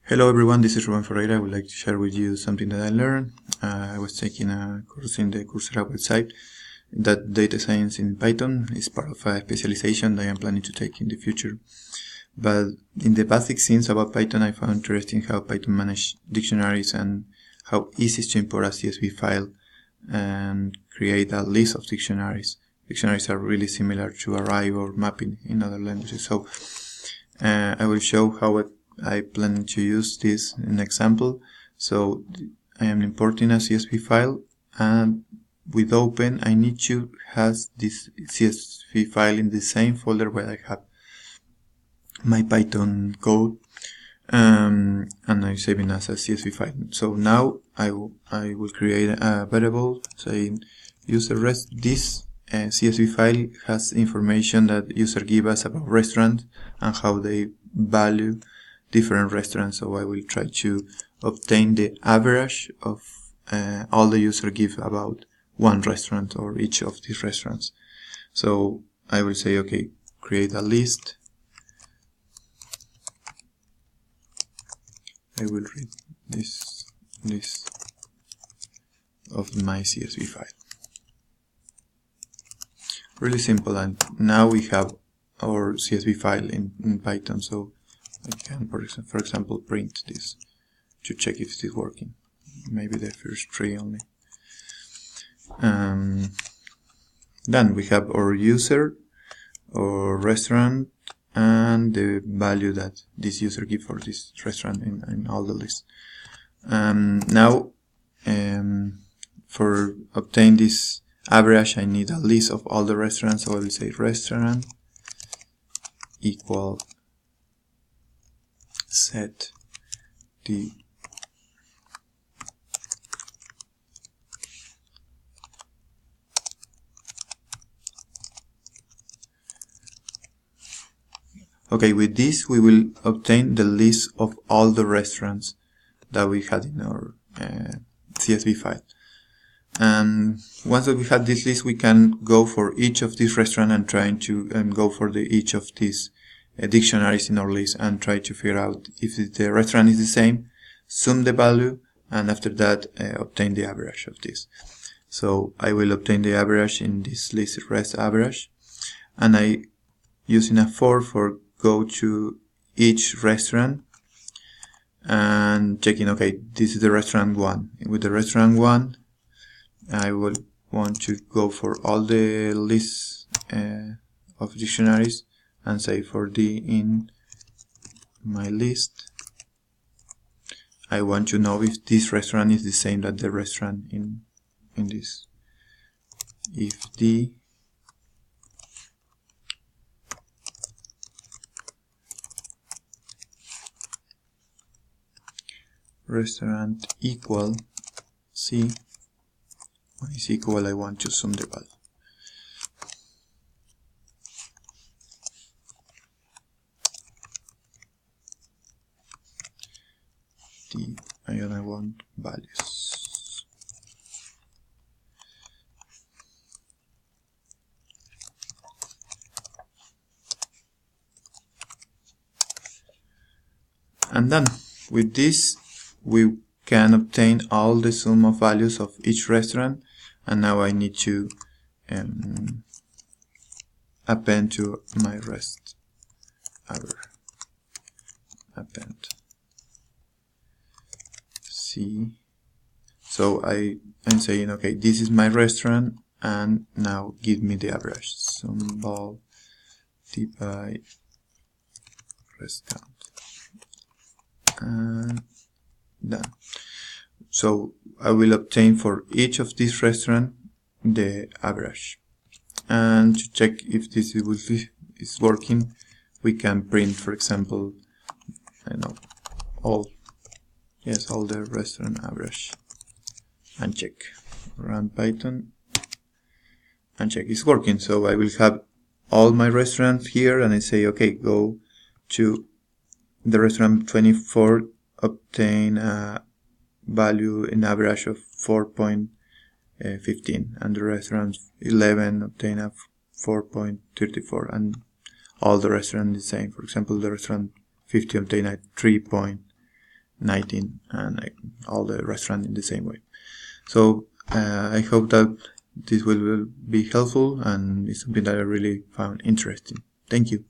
Hello everyone, this is Ruben Ferreira. I would like to share with you something that I learned. I was taking a course in the Coursera website that data science in Python is part of a specialization that I am planning to take in the future. But in the basic things about Python, I found interesting how Python manages dictionaries and how easy it is to import a CSV file and create a list of dictionaries. Dictionaries are really similar to array or mapping in other languages. So I will show how I plan to use this in an example. So I am importing a CSV file, and with open I need to have this CSV file in the same folder where I have my Python code, and I'm saving as a CSV file. So now I will create a variable saying user rest. This CSV file has information that user give us about restaurants and how they value different restaurants. So I will try to obtain the average of all the user give about one restaurant or each of these restaurants. So I will say, okay, create a list. I will read this list of my CSV file. Really simple, and now we have our CSV file in Python. So I can, for example, print this to check if it is working. Maybe the first three only. Then we have our user, our restaurant, and the value that this user gives for this restaurant in all the lists. Now, for obtain this average, I need a list of all the restaurants. So I will say restaurant equal set the okay, with this we will obtain the list of all the restaurants that we had in our CSV file. And once that we have this list, we can go for each of these restaurants and try to go for each of these dictionaries in our list and try to figure out if the restaurant is the same, sum the value, and after that obtain the average of this. So I will obtain the average in this list rest average, and I using a for go to each restaurant and checking, okay, this is the restaurant 1. With the restaurant 1, I will want to go for all the lists of dictionaries and say for the in my list I want to know if this restaurant is the same as the restaurant in this. If the restaurant equal C, when is equal, I want to sum the value. I want values. And then with this we can obtain all the sum of values of each restaurant. And now I need to append to my rest append C. So I'm saying, okay, this is my restaurant, and now give me the average. Symbol divide rest count, and done. So I will obtain for each of these restaurants the average. And to check if this is working, we can print, for example, I know all the restaurant average, and check. Run Python and check it's working. So I will have all my restaurants here, and I say, okay, go to the restaurant 24, obtain a value in average of 4.15, and the restaurant 11 obtain a 4.34, and all the restaurants the same. For example, the restaurant 50 obtain a 3.15. 19 and all the restaurant in the same way. So I hope that this will be helpful, and it's something that I really found interesting. Thank you.